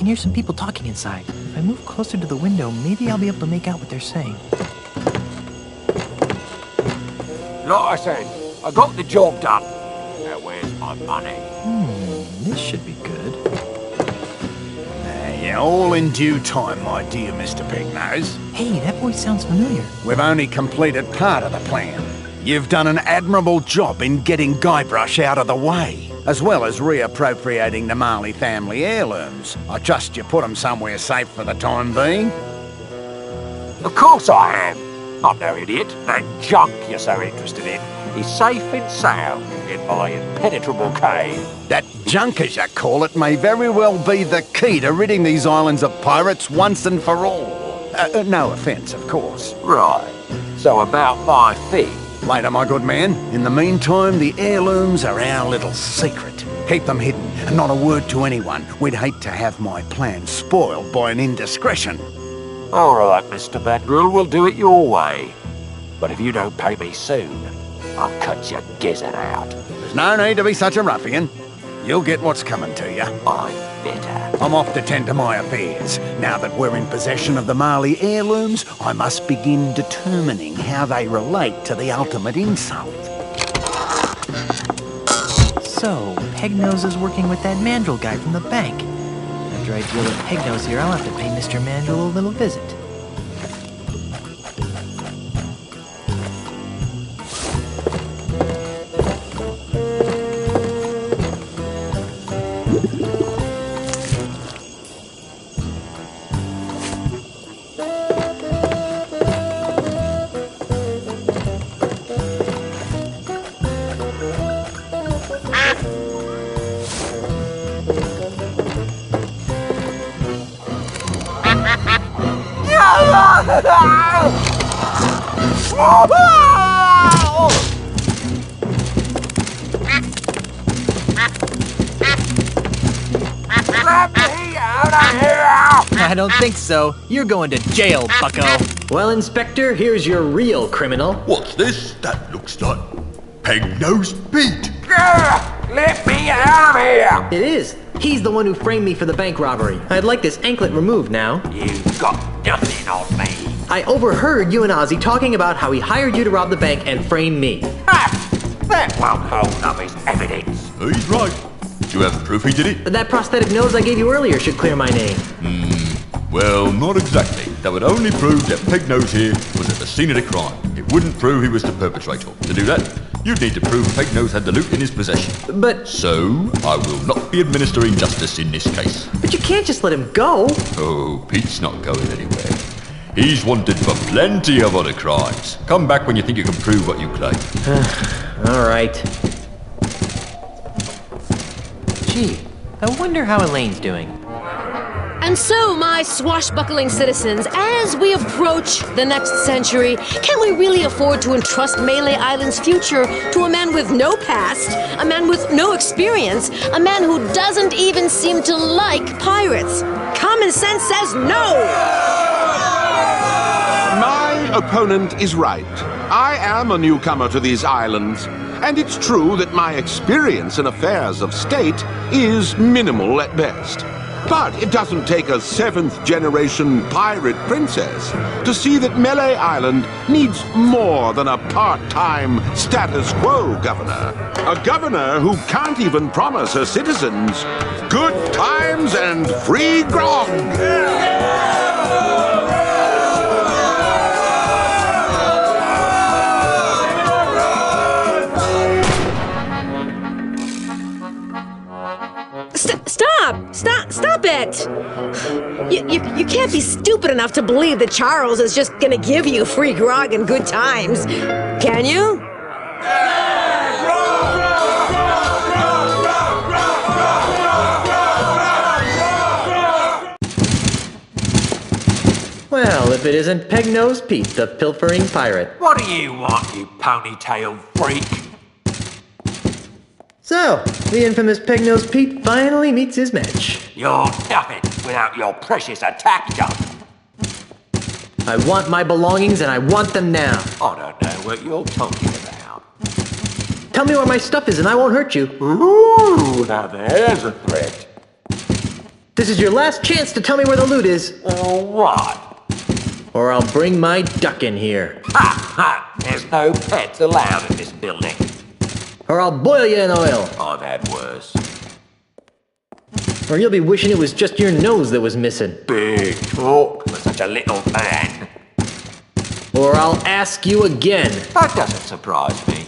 can hear some people talking inside. If I move closer to the window, maybe I'll be able to make out what they're saying. Like I said, I got the job done. Now where's my money? This should be good. Yeah, all in due time, my dear Mr. Pignose. Hey, that voice sounds familiar. We've only completed part of the plan. You've done an admirable job in getting Guybrush out of the way, as well as reappropriating the Marley family heirlooms. I trust you put them somewhere safe for the time being? Of course I am. I'm no idiot. That junk you're so interested in is safe and sound in my impenetrable cave. That junk, as you call it, may very well be the key to ridding these islands of pirates once and for all. No offence, of course. Right. So about my fee. Later, my good man. In the meantime, the heirlooms are our little secret. Keep them hidden, and not a word to anyone. We'd hate to have my plan spoiled by an indiscretion. All right, Mr. Mandrill, we'll do it your way. But if you don't pay me soon, I'll cut your gizzard out. There's no need to be such a ruffian. You'll get what's coming to you. I'm better. I'm off to tend to my affairs. Now that we're in possession of the Marley heirlooms, I must begin determining how they relate to the ultimate insult. So, Pegnose is working with that Mandrill guy from the bank. After I deal with Pegnose here, I'll have to pay Mr. Mandrill a little visit. I don't think so. You're going to jail, bucko. Well, Inspector, here's your real criminal. What's this? That looks like Pegnose Pete. Let me out of here! It is. He's the one who framed me for the bank robbery. I'd like this anklet removed now. You've got nothing on me. I overheard you and Ozzy talking about how he hired you to rob the bank and frame me. That won't hold up as evidence. He's right. Do you have proof he did it? That prosthetic nose I gave you earlier should clear my name. Well, not exactly. That would only prove that Pegnose here was at the scene of the crime. It wouldn't prove he was the perpetrator. To do that, you'd need to prove Pegnose had the loot in his possession. But... So, I will not be administering justice in this case. But you can't just let him go. Oh, Pete's not going anywhere. He's wanted for plenty of other crimes. Come back when you think you can prove what you claim. All right. Gee, I wonder how Elaine's doing. And so, my swashbuckling citizens, as we approach the next century, can we really afford to entrust Melee Island's future to a man with no past, a man with no experience, a man who doesn't even seem to like pirates? Common sense says no! My opponent is right. I am a newcomer to these islands, and it's true that my experience in affairs of state is minimal at best. But it doesn't take a 7th-generation pirate princess to see that Melee Island needs more than a part-time status quo governor. A governor who can't even promise her citizens good times and free grog. Stop it! You can't be stupid enough to believe that Charles is just gonna give you free grog and good times, can you? Well, if it isn't Pegnose Pete, the pilfering pirate. What do you want, you ponytail freak? So, the infamous Pegnose Pete finally meets his match. You're nothing without your precious attack gun. I want my belongings and I want them now. I don't know what you're talking about. Tell me where my stuff is and I won't hurt you. Ooh, now there's a threat. This is your last chance to tell me where the loot is, What? or I'll bring my duck in here. Ha ha! There's no pets allowed in this building. Or I'll boil you in oil. I've had worse. Or you'll be wishing it was just your nose that was missing. Big talk for such a little man. Or I'll ask you again. That doesn't surprise me.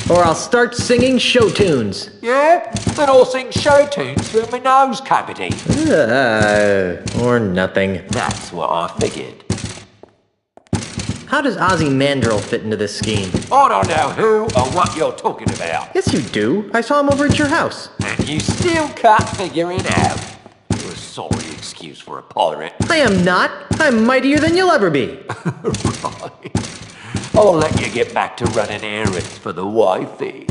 Or I'll start singing show tunes. Yeah? Then I'll sing show tunes for my nose cavity. Or nothing. That's what I figured. How does Ozzy Mandrill fit into this scheme? I don't know who or what you're talking about. Yes, you do. I saw him over at your house. And you still can't figure it out. You're a sorry excuse for a pirate. I am not. I'm mightier than you'll ever be. Right. I'll let you get back to running errands for the wifey.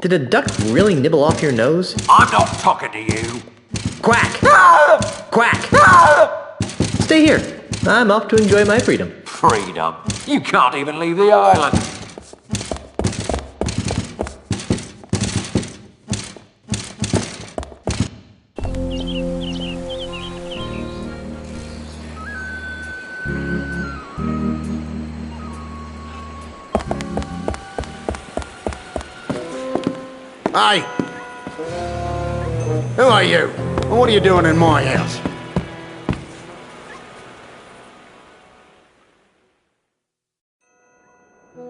Did a duck really nibble off your nose? I'm not talking to you. Quack! Ah! Quack! Ah! Stay here. I'm off to enjoy my freedom. Freedom. You can't even leave the island. Hey! Who are you? And what are you doing in my house?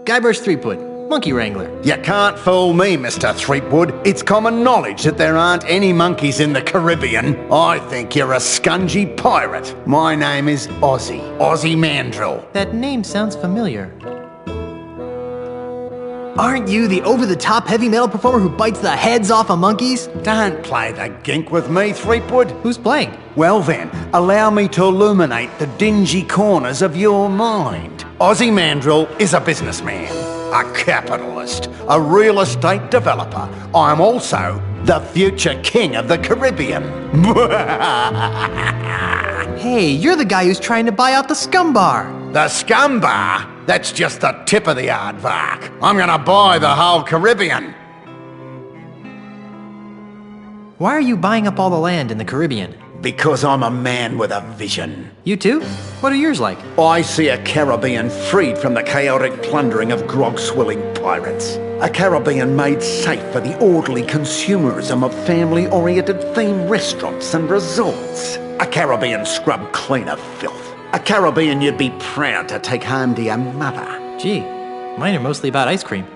Guybrush Threepwood, monkey wrangler. You can't fool me, Mr. Threepwood. It's common knowledge that there aren't any monkeys in the Caribbean. I think you're a scungy pirate. My name is Ozzy Mandrill. That name sounds familiar. Aren't you the over-the-top heavy metal performer who bites the heads off of monkeys? Don't play the gink with me, Threepwood. Who's playing? Well then, allow me to illuminate the dingy corners of your mind. Ozzy Mandrill is a businessman, a capitalist, a real estate developer. I'm also the future king of the Caribbean. Hey, you're the guy who's trying to buy out the Scum Bar. The Scum Bar? That's just the tip of the aardvark. I'm gonna buy the whole Caribbean. Why are you buying up all the land in the Caribbean? Because I'm a man with a vision. You too? What are yours like? I see a Caribbean freed from the chaotic plundering of grog-swilling pirates. A Caribbean made safe for the orderly consumerism of family-oriented themed restaurants and resorts. A Caribbean scrubbed clean of filth. A Caribbean you'd be proud to take home to your mother. Gee, mine are mostly about ice cream.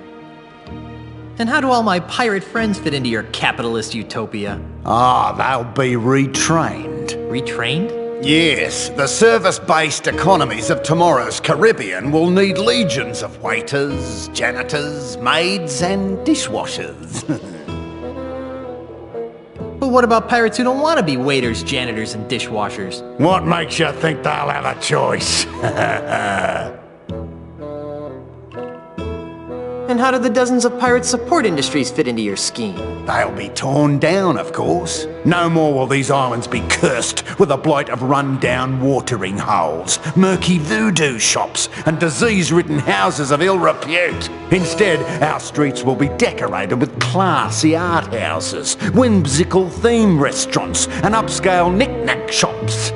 And how do all my pirate friends fit into your capitalist utopia? Ah, they'll be retrained. Retrained? Yes, the service-based economies of tomorrow's Caribbean will need legions of waiters, janitors, maids, and dishwashers. But what about pirates who don't want to be waiters, janitors, and dishwashers? What makes you think they'll have a choice? And how do the dozens of pirate support industries fit into your scheme? They'll be torn down, of course. No more will these islands be cursed with the blight of run-down watering holes, murky voodoo shops, and disease-ridden houses of ill repute. Instead, our streets will be decorated with classy art houses, whimsical theme restaurants, and upscale knick-knack shops.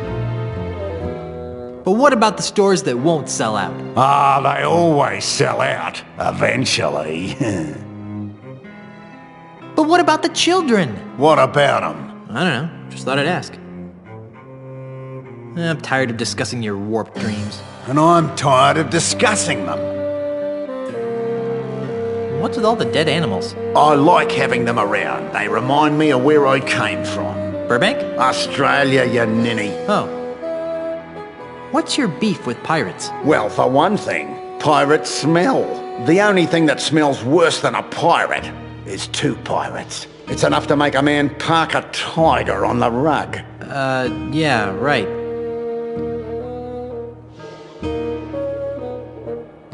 But what about the stores that won't sell out? Ah, they always sell out, eventually. But what about the children? What about them? I don't know, just thought I'd ask. I'm tired of discussing your warped dreams. And I'm tired of discussing them. What's with all the dead animals? I like having them around. They remind me of where I came from. Burbank? Australia, you ninny. Oh. What's your beef with pirates? Well, for one thing, pirates smell. The only thing that smells worse than a pirate is two pirates. It's enough to make a man park a tiger on the rug. Yeah, right.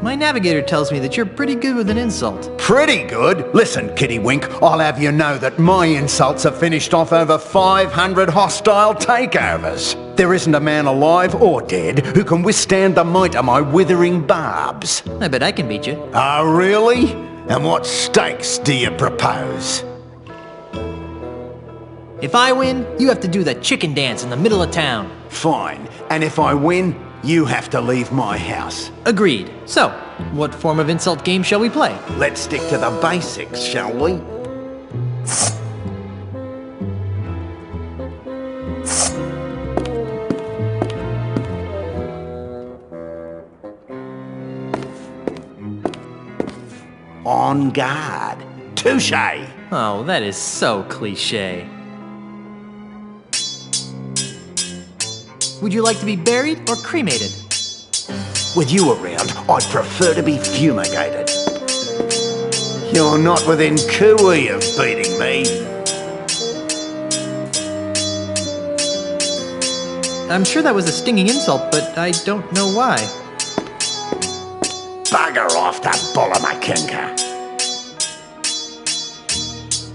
My navigator tells me that you're pretty good with an insult. Pretty good? Listen, Kittywink, I'll have you know that my insults have finished off over 500 hostile takeovers. There isn't a man alive or dead who can withstand the might of my withering barbs. I bet I can beat you. Oh, really? And what stakes do you propose? If I win, you have to do the chicken dance in the middle of town. Fine. And if I win, you have to leave my house. Agreed. So, what form of insult game shall we play? Let's stick to the basics, shall we? On guard. Touché! Oh, that is so cliché. Would you like to be buried or cremated? With you around, I'd prefer to be fumigated. You're not within cooey of beating me. I'm sure that was a stinging insult, but I don't know why. Bugger off to Bullamakinka.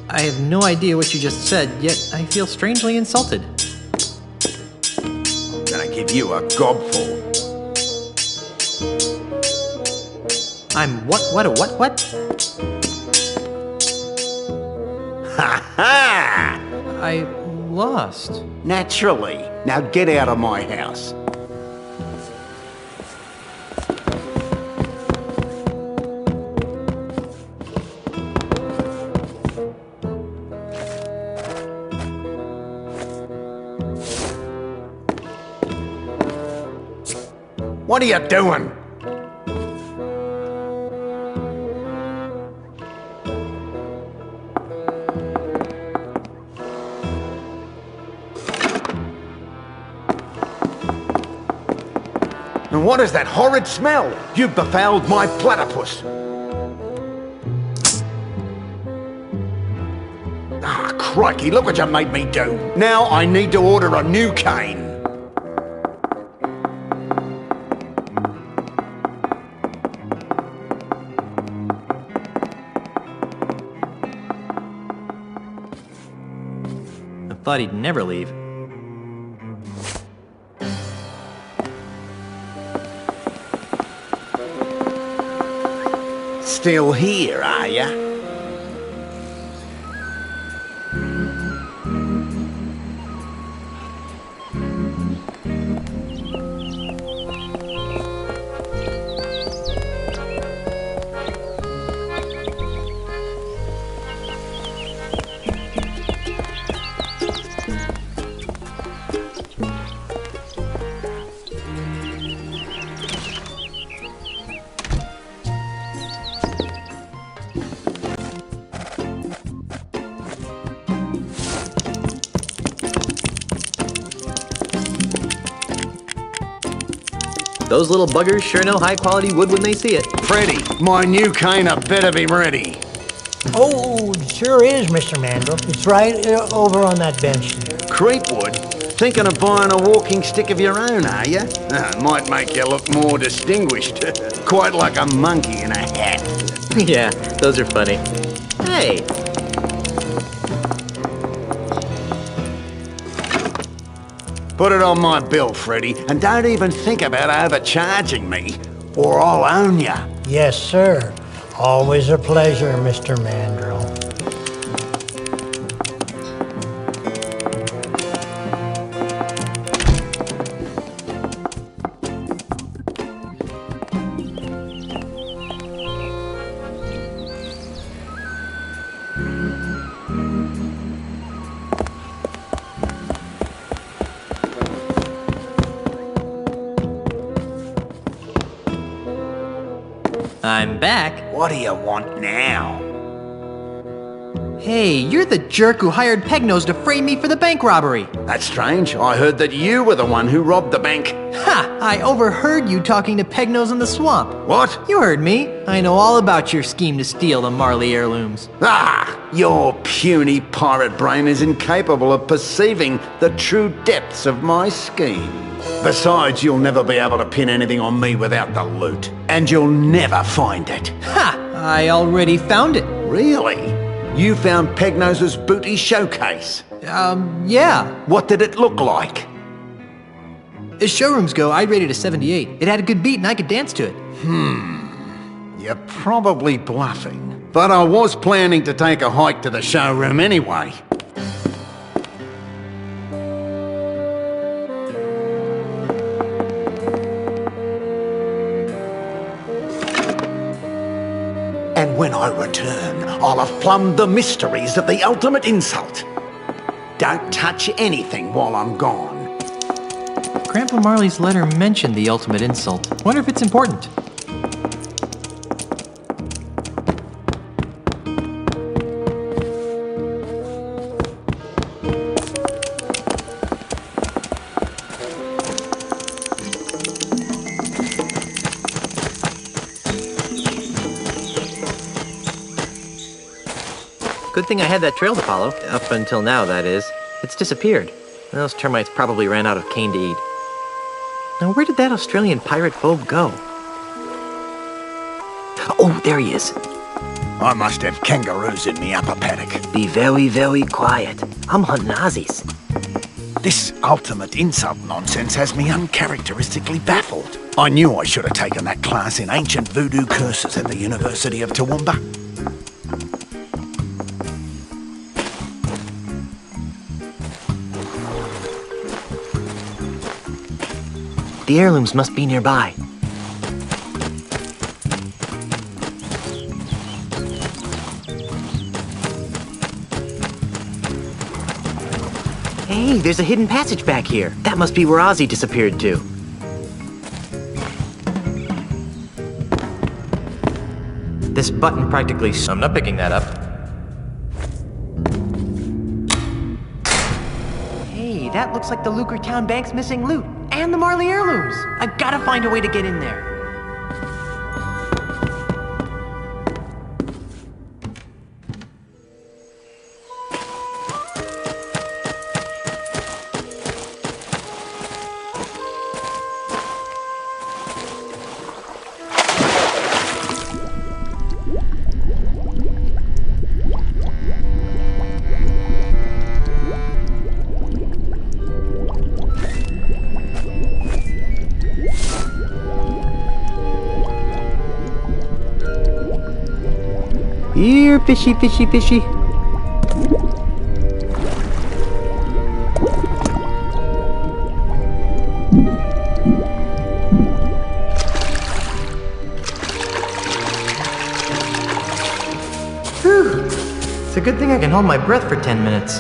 I have no idea what you just said, yet I feel strangely insulted. Gonna give you a gobful. I'm what? Ha ha! I lost. Naturally. Now get out of my house. What are you doing? And what is that horrid smell? You've befouled my platypus. Ah, crikey, look what you made me do. Now I need to order a new cane. I thought he'd never leave. Still here, are ya? Those little buggers sure know high-quality wood when they see it. Freddy, my new cane had better be ready. Oh, it sure is, Mister Mandrill. It's right over on that bench there. Creepwood? Thinking of buying a walking stick of your own, are you? Might make you look more distinguished. Quite like a monkey in a hat. Yeah, those are funny. Hey, Put it on my bill, Freddy, and don't even think about overcharging me, or I'll own ya. yes, sir. Always a pleasure, Mister Mandrill. I'm back. What do you want now? Hey, you're the jerk who hired Pegnose to frame me for the bank robbery. That's strange. I heard that you were the one who robbed the bank. Ha! I overheard you talking to Pegnose in the swamp. What? You heard me. I know all about your scheme to steal the Marley heirlooms. Ah! Your puny pirate brain is incapable of perceiving the true depths of my scheme. Besides, you'll never be able to pin anything on me without the loot. And you'll never find it. Ha! I already found it. Really? You found Pegnose's booty showcase? Yeah. What did it look like? As showrooms go, I'd rate it a 78. It had a good beat and I could dance to it. You're probably bluffing. But I was planning to take a hike to the showroom anyway. when I return, I'll have plumbed the mysteries of the ultimate insult. Don't touch anything while I'm gone. Grandpa Marley's letter mentioned the ultimate insult. Wonder if it's important. Good thing I had that trail to follow. Up until now, that is. It's disappeared. Those termites probably ran out of cane to eat. Now, where did that Australian pirate phobe go? Oh, there he is. I must have kangaroos in me upper paddock. Be very, very quiet. I'm hunting Ozzies. This ultimate insult nonsense has me uncharacteristically baffled. I knew I should have taken that class in ancient voodoo curses at the University of Toowoomba. The heirlooms must be nearby. Hey, there's a hidden passage back here. That must be where Ozzy disappeared to. This button practically... I'm not picking that up. Hey, that looks like the Lucre Town Bank's missing loot. And the Marley heirlooms. I've got to find a way to get in there. Here, fishy, fishy, fishy. Whew. It's a good thing I can hold my breath for 10 minutes.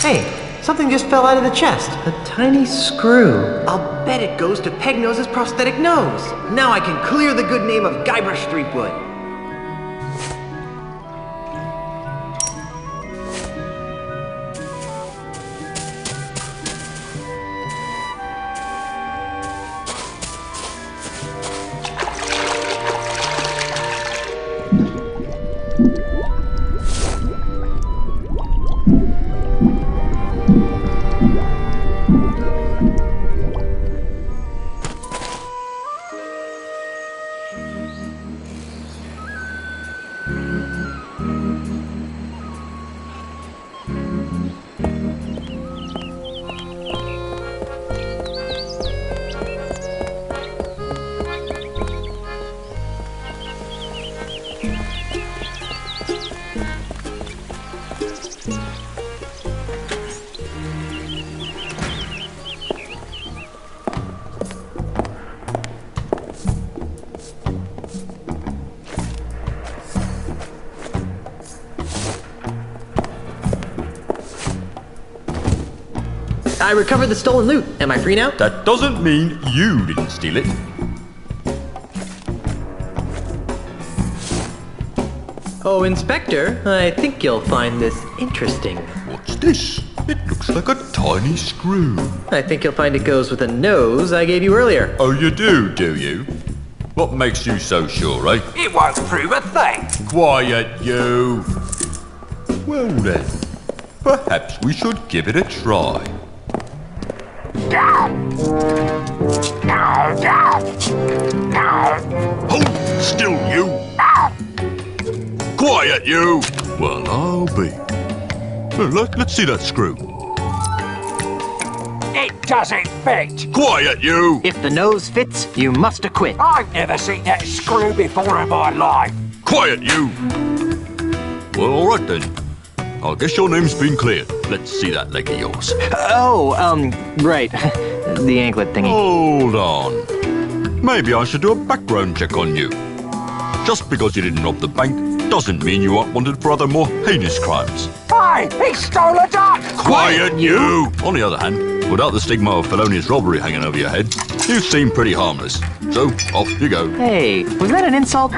Hey, something just fell out of the chest. A tiny screw. I'll bet it goes to Pegnose's prosthetic nose. Now I can clear the good name of Guybrush Threepwood. I recovered the stolen loot. Am I free now? That doesn't mean you didn't steal it. Oh, Inspector, I think you'll find this interesting. What's this? It looks like a tiny screw. I think you'll find it goes with the nose I gave you earlier. Oh, you do you? What makes you so sure, eh? It won't prove a thing. Quiet, you. Well then, perhaps we should give it a try. Hold still, you! Quiet, you! Well, I'll be. Let's see that screw. It doesn't fit. Quiet, you! If the nose fits, you must acquit. I've never seen that screw before in my life. Quiet, you! Well, all right then. I guess your name's been cleared. Let's see that leg of yours. Oh, right. The anklet thingy. Hold on. Maybe I should do a background check on you. Just because you didn't rob the bank doesn't mean you aren't wanted for other more heinous crimes. Hey, he stole a duck! Quiet, you! On the other hand, without the stigma of felonious robbery hanging over your head, you seem pretty harmless. So, off you go. Hey, was that an insult?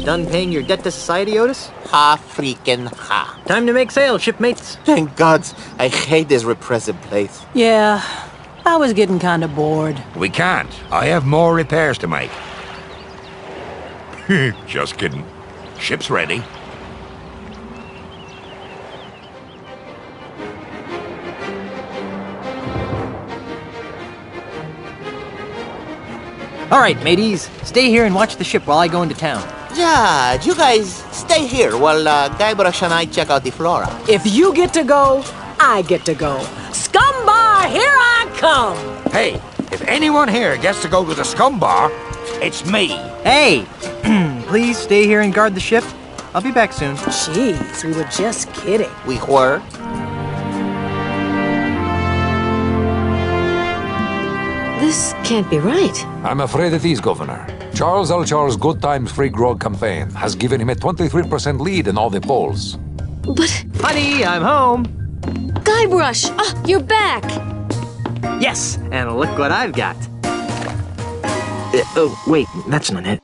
Done paying your debt to society, Otis? Ha freaking ha. Time to make sail, shipmates. Thank gods, I hate this repressive place. Yeah, I was getting kind of bored. We can't. I have more repairs to make. Just kidding. Ship's ready. All right, mateys. Stay here and watch the ship while I go into town. Yeah, you guys stay here while Guybrush and I check out the flora. If you get to go, I get to go. Scumbar, here I come! Hey, if anyone here gets to go to the scum bar, it's me. Hey, please stay here and guard the ship. I'll be back soon. Jeez, we were just kidding. We were. This can't be right. I'm afraid it is, Governor. Charles L. Charles' Good Times Free Grog campaign has given him a 23% lead in all the polls. But, Honey, I'm home. Guybrush, you're back. Yes, and look what I've got. Oh, wait, that's not it.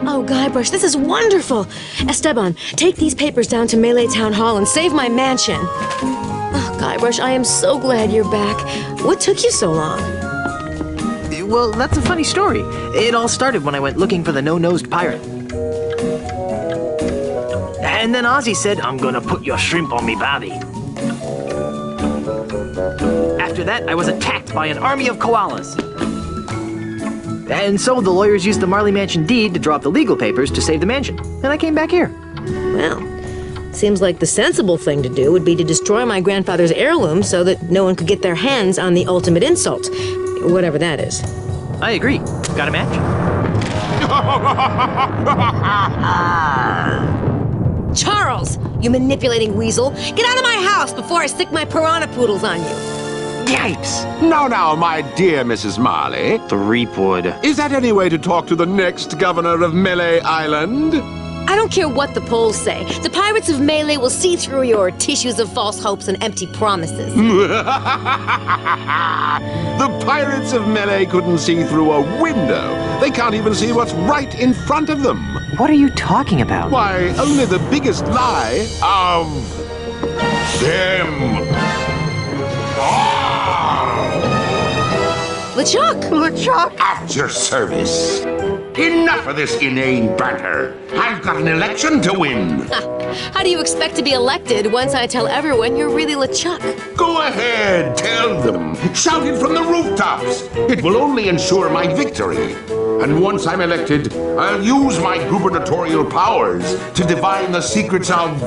Oh, Guybrush, this is wonderful. Esteban, take these papers down to Melee Town Hall and save my mansion. Oh, Guybrush, I am so glad you're back. What took you so long? Well, that's a funny story. It all started when I went looking for the no-nosed pirate. And then Ozzy said, I'm gonna put your shrimp on me body. After that, I was attacked by an army of koalas. And so the lawyers used the Marley Mansion deed to draw up the legal papers to save the mansion. And I came back here. Well, seems like the sensible thing to do would be to destroy my grandfather's heirloom so that no one could get their hands on the ultimate insult. Whatever that is. I agree. Got a match? Charles, you manipulating weasel. Get out of my house before I stick my piranha poodles on you. Yikes! Now, my dear Mrs. Marley. The Reapwood. Is that any way to talk to the next governor of Melee Island? I don't care what the polls say. The pirates of Melee will see through your tissues of false hopes and empty promises. The pirates of Melee couldn't see through a window. They can't even see what's right in front of them. What are you talking about? Why, only the biggest lie of them. LeChuck! LeChuck! At your service. Enough of this inane banter. I've got an election to win. How do you expect to be elected once I tell everyone you're really LeChuck? Go ahead, tell them. Shout it from the rooftops. It will only ensure my victory. And once I'm elected, I'll use my gubernatorial powers to divine the secrets of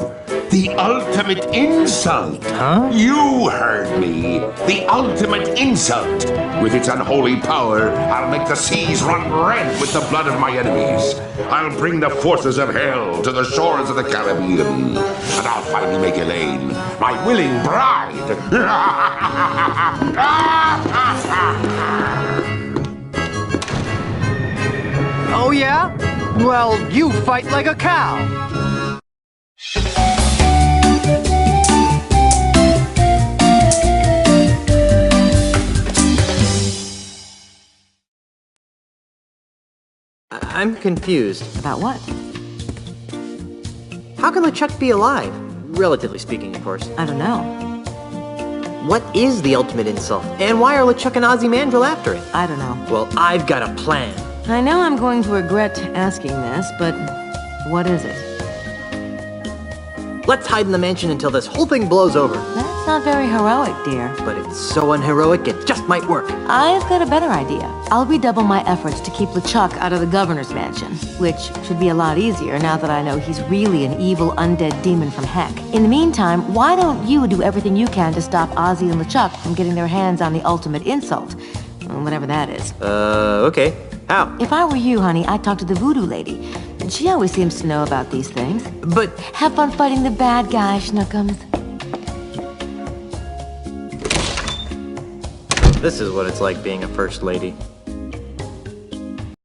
the ultimate insult. Huh? You heard me. The ultimate insult. With its unholy power, I'll make the seas run red with the blood of my enemies. I'll bring the forces of hell to the shores of the Caribbean. And I'll finally make Elaine my willing bride. Oh, yeah? Well, you fight like a cow. I'm confused. About what? How can LeChuck be alive? Relatively speaking, of course. I don't know. What is the ultimate insult? And why are LeChuck and Ozzy Mandrill after it? I don't know. Well, I've got a plan. I know I'm going to regret asking this, but what is it? Let's hide in the mansion until this whole thing blows over. That's not very heroic, dear. But it's so unheroic, it just might work. I've got a better idea. I'll redouble my efforts to keep LeChuck out of the governor's mansion, which should be a lot easier now that I know he's really an evil undead demon from heck. In the meantime, why don't you do everything you can to stop Ozzy and LeChuck from getting their hands on the ultimate insult? Whatever that is. Okay. How? If I were you, honey, I'd talk to the voodoo lady. She always seems to know about these things. But... Have fun fighting the bad guy, Schnookums. This is what it's like being a first lady.